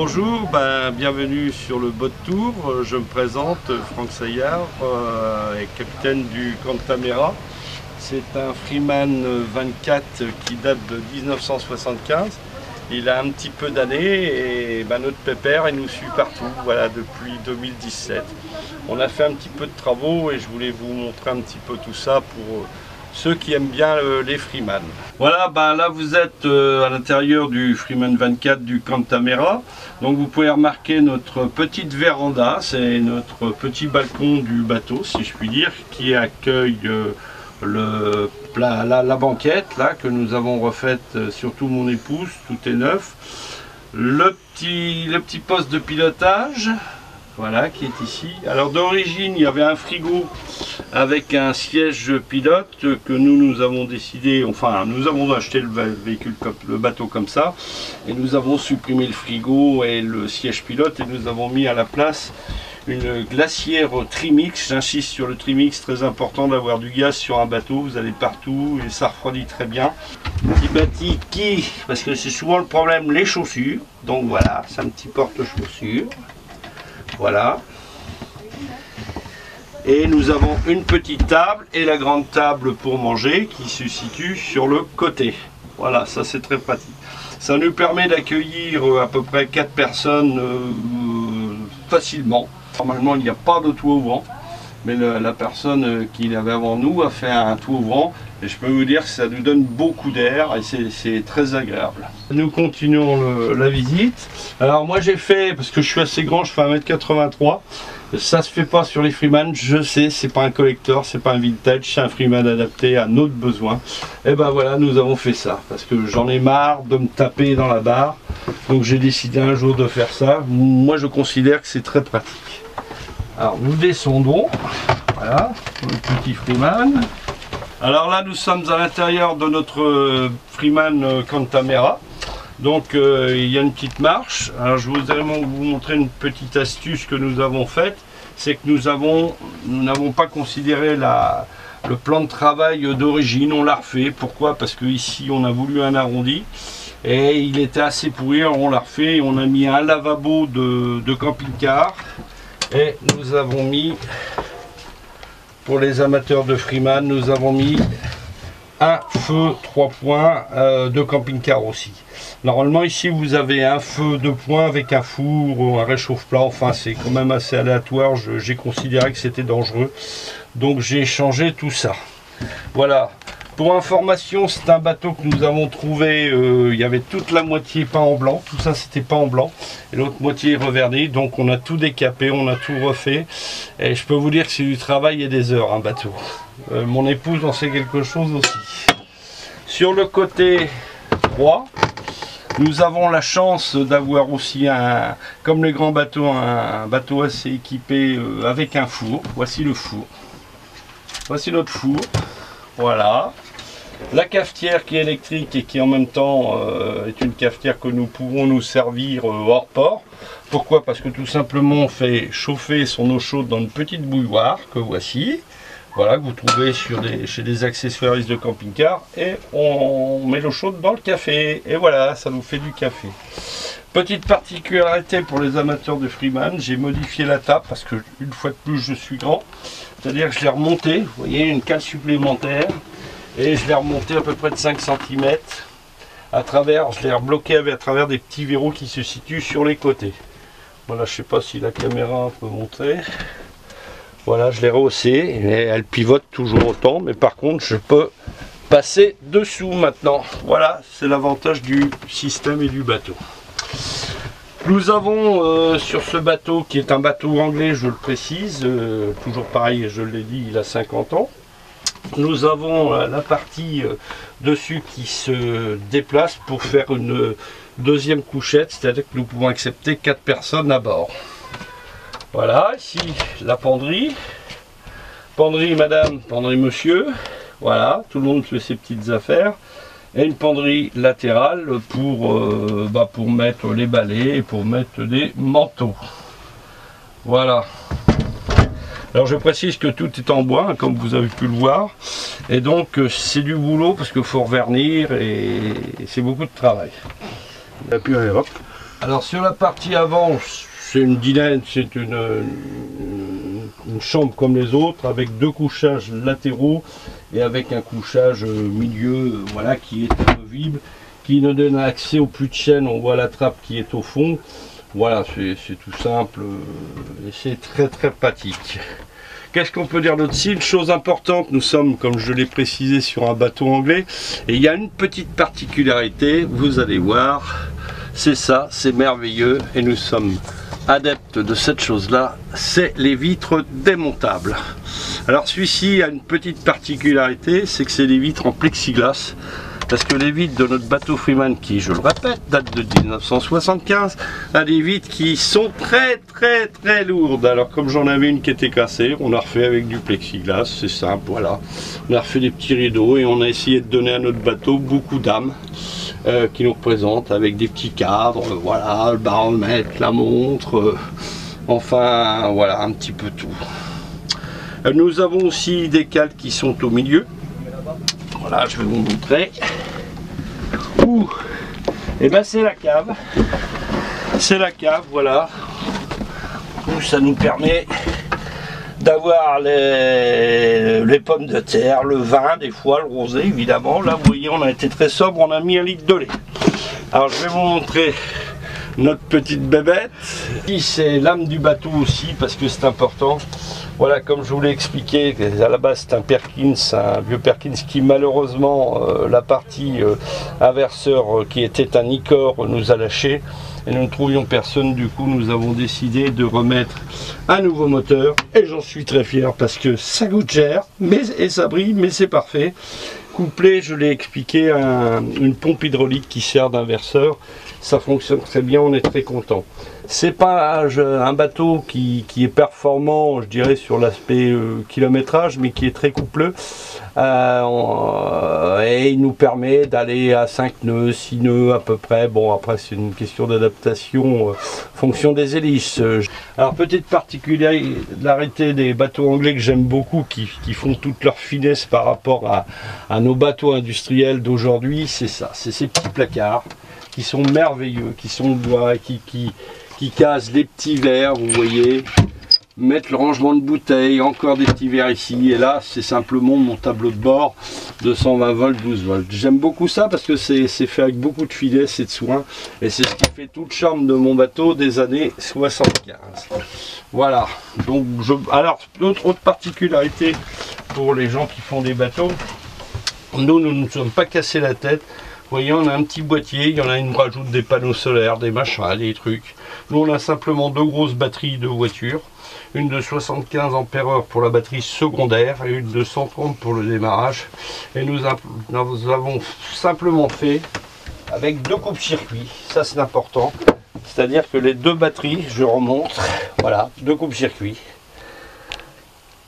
bonjour, bienvenue sur le Boat Tour. Je me présente, Franck Saillard, capitaine du Cantamera. C'est un Freeman 24 qui date de 1975. Il a un petit peu d'années et notre pépère il nous suit partout, voilà, depuis 2017. On a fait un petit peu de travaux et je voulais vous montrer un petit peu tout ça pour ceux qui aiment bien les Freeman. Voilà, là vous êtes à l'intérieur du Freeman 24 du Cantamera. Donc vous pouvez remarquer notre petite véranda, c'est notre petit balcon du bateau, si je puis dire, qui accueille la banquette là que nous avons refaite, surtout mon épouse, tout est neuf. Le petit poste de pilotage, voilà, qui est ici. Alors d'origine il y avait un frigo avec un siège pilote que nous avons décidé, enfin nous avons acheté le bateau comme ça, et nous avons supprimé le frigo et le siège pilote et nous avons mis à la place une glacière Trimix. J'insiste sur le Trimix, très important d'avoir du gaz sur un bateau, vous allez partout et ça refroidit très bien. Petit bâti parce que c'est souvent le problème, les chaussures, donc voilà, c'est un petit porte-chaussures, voilà. Et nous avons une petite table et la grande table pour manger qui se situe sur le côté. Voilà, ça c'est très pratique. Ça nous permet d'accueillir à peu près 4 personnes facilement. Normalement il n'y a pas de toit ouvrant, mais la personne qui l'avait avant nous a fait un toit ouvrant et je peux vous dire que ça nous donne beaucoup d'air et c'est très agréable. Nous continuons la visite. Alors moi j'ai fait, parce que je suis assez grand, je fais 1m83, ça se fait pas sur les Freeman, je sais, c'est pas un collector, c'est pas un vintage, c'est un Freeman adapté à notre besoin. Et voilà, nous avons fait ça, parce que j'en ai marre de me taper dans la barre, donc j'ai décidé un jour de faire ça. Moi je considère que c'est très pratique. Alors nous descendons, voilà, le petit Freeman. Alors là nous sommes à l'intérieur de notre Freeman Cantamera. Donc il y a une petite marche. Alors je voudrais vous montrer une petite astuce que nous avons faite. C'est que nous n'avons pas considéré le plan de travail d'origine, on l'a refait. Pourquoi? Parce que ici on a voulu un arrondi et il était assez pourri, alors on l'a refait et on a mis un lavabo de camping-car. Et nous avons mis, pour les amateurs de Freeman, nous avons mis un feu 3 points de camping-car aussi. Normalement ici vous avez un feu 2 points avec un four ou un réchauffe-plat, enfin c'est quand même assez aléatoire, j'ai considéré que c'était dangereux. Donc j'ai changé tout ça. Voilà. Pour information, c'est un bateau que nous avons trouvé, il y avait toute la moitié peint en blanc, tout ça c'était peint en blanc, et l'autre moitié reverni, donc on a tout décapé, on a tout refait, et je peux vous dire que c'est du travail et des heures un bateau. Mon épouse en sait quelque chose aussi. Sur le côté droit, nous avons la chance d'avoir aussi, comme les grands bateaux, un bateau assez équipé avec un four. Voici le four. Voici notre four. Voilà. La cafetière qui est électrique et qui en même temps est une cafetière que nous pouvons nous servir hors port. Pourquoi? Parce que tout simplement on fait chauffer son eau chaude dans une petite bouilloire que voici. Voilà, que vous trouvez chez des accessoiristes de camping-car, et on met l'eau chaude dans le café et voilà, ça nous fait du café. Petite particularité pour les amateurs de Freeman, j'ai modifié la table parce que une fois de plus je suis grand, c'est-à-dire que je l'ai remonté, vous voyez, une cale supplémentaire, et je l'ai remonté à peu près de 5 cm à travers, je l'ai rebloqué à travers des petits verrous qui se situent sur les côtés. Voilà, je sais pas si la caméra peut montrer. Voilà, je l'ai rehaussé et elle pivote toujours autant, mais par contre je peux passer dessous maintenant. Voilà, c'est l'avantage du système et du bateau. Nous avons sur ce bateau, qui est un bateau anglais, je le précise, toujours pareil, je l'ai dit, il a 50 ans. Nous avons la partie dessus qui se déplace pour faire une deuxième couchette, c'est-à-dire que nous pouvons accepter 4 personnes à bord. Voilà, ici la penderie. Penderie madame, penderie monsieur. Voilà, tout le monde fait ses petites affaires. Et une penderie latérale pour mettre les balais et pour mettre des manteaux. Voilà. Alors je précise que tout est en bois, hein, comme vous avez pu le voir. Et donc c'est du boulot parce qu'il faut revernir et c'est beaucoup de travail. Et puis hop, Alors sur la partie avant, c'est une dinette, c'est une chambre comme les autres, avec deux couchages latéraux et avec un couchage milieu, voilà, qui est amovible, qui nous donne accès au plus de chaîne. On voit la trappe qui est au fond. Voilà, c'est tout simple et c'est très pratique. Qu'est-ce qu'on peut dire d'autre? Si, une chose importante, nous sommes, comme je l'ai précisé, sur un bateau anglais, et il y a une petite particularité, vous allez voir, c'est ça, c'est merveilleux, et nous sommes adeptes de cette chose-là, c'est les vitres démontables. Alors celui-ci a une petite particularité, c'est que c'est des vitres en plexiglas, parce que les vitres de notre bateau Freeman, qui, je le répète, date de 1975, a des vitres qui sont très lourdes. Alors comme j'en avais une qui était cassée, on a refait avec du plexiglas, c'est simple, voilà. On a refait des petits rideaux et on a essayé de donner à notre bateau beaucoup d'âme qui nous représentent, avec des petits cadres, voilà, le baromètre, la montre, enfin voilà, un petit peu tout. Nous avons aussi des cales qui sont au milieu. Voilà, je vais vous montrer. Et ben c'est la cave. C'est la cave, voilà. Où ça nous permet d'avoir les pommes de terre, le vin, des fois le rosé évidemment. Là vous voyez, on a été très sobre, on a mis 1 litre de lait. Alors je vais vous montrer notre petite bébête. Ici c'est l'âme du bateau aussi, parce que c'est important. Voilà, comme je vous l'ai expliqué, à la base c'est un Perkins, un vieux Perkins qui malheureusement, la partie inverseur qui était un Icor nous a lâché et nous ne trouvions personne. Du coup nous avons décidé de remettre un nouveau moteur et j'en suis très fier parce que ça coûte cher et ça brille, mais c'est parfait. Couplé, je l'ai expliqué, à une pompe hydraulique qui sert d'inverseur. Ça fonctionne très bien, on est très content. C'est pas un bateau qui est performant, je dirais, sur l'aspect kilométrage, mais qui est très coupleux. Et il nous permet d'aller à 5 nœuds, 6 nœuds à peu près. Bon, après c'est une question d'adaptation fonction des hélices. Alors petite particularité des bateaux anglais que j'aime beaucoup, qui font toute leur finesse par rapport à nos bateaux industriels d'aujourd'hui, c'est ça, c'est ces petits placards qui sont merveilleux, qui sont de bois, qui cassent des petits verres, vous voyez, mettre le rangement de bouteilles, encore des petits verres ici, et là c'est simplement mon tableau de bord de 120 volts, 12 volts. J'aime beaucoup ça parce que c'est fait avec beaucoup de finesse et de soin, et c'est ce qui fait tout le charme de mon bateau des années 75. Voilà, donc alors autre particularité pour les gens qui font des bateaux, nous ne nous sommes pas cassés la tête. Vous voyez, on a un petit boîtier, il y en a une rajoute des panneaux solaires, des machins, des trucs. Nous on a simplement deux grosses batteries de voiture, une de 75 ampères pour la batterie secondaire et une de 130 pour le démarrage. Et nous avons simplement fait avec deux coupes-circuits, ça c'est important. C'est-à-dire que les deux batteries, je remonte, voilà, deux coupes-circuits.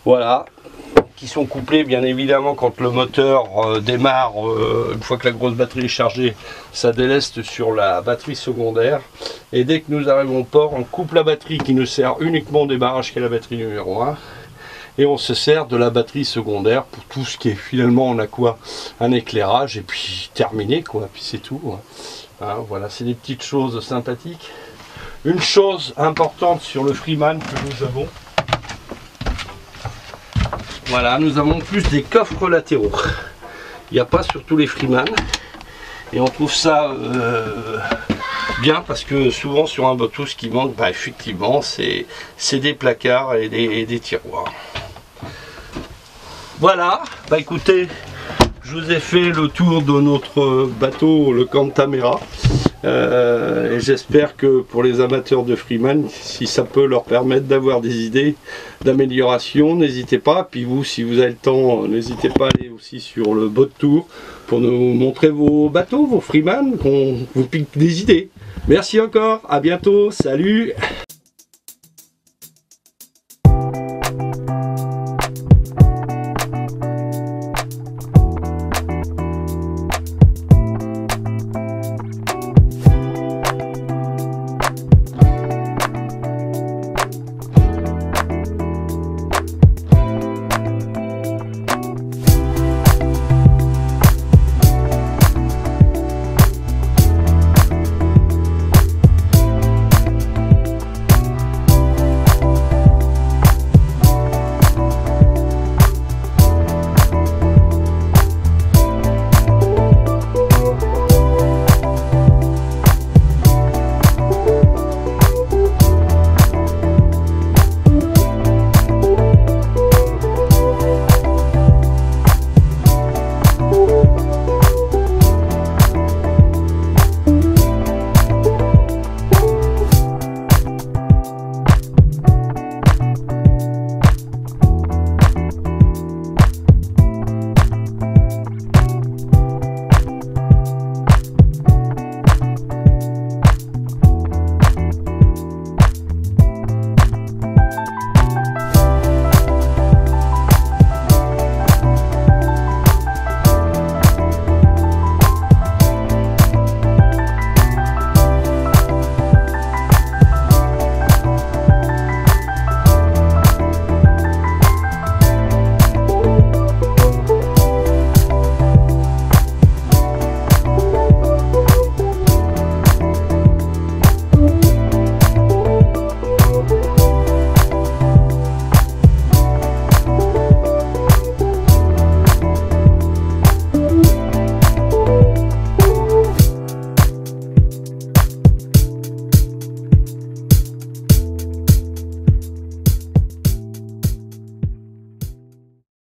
Voilà. Qui sont couplés bien évidemment quand le moteur démarre, une fois que la grosse batterie est chargée, ça déleste sur la batterie secondaire, et dès que nous arrivons au port, on coupe la batterie qui nous sert uniquement au démarrage, qui est la batterie numéro 1, et on se sert de la batterie secondaire pour tout ce qui est finalement, on a quoi, un éclairage, et puis terminé quoi, puis c'est tout. Hein, voilà, c'est des petites choses sympathiques. Une chose importante sur le Freeman que nous avons, voilà, nous avons plus des coffres latéraux. Il n'y a pas sur tous les Freeman. Et on trouve ça bien parce que souvent sur un bateau, ce qui manque, bah, effectivement, c'est des placards et des tiroirs. Voilà, bah écoutez, je vous ai fait le tour de notre bateau, le Cantamera. Et j'espère que pour les amateurs de Freeman, si ça peut leur permettre d'avoir des idées d'amélioration, n'hésitez pas. Puis vous, si vous avez le temps, n'hésitez pas à aller aussi sur le Boat Tour pour nous montrer vos bateaux, vos Freeman, qu'on vous pique des idées. Merci encore, à bientôt, salut!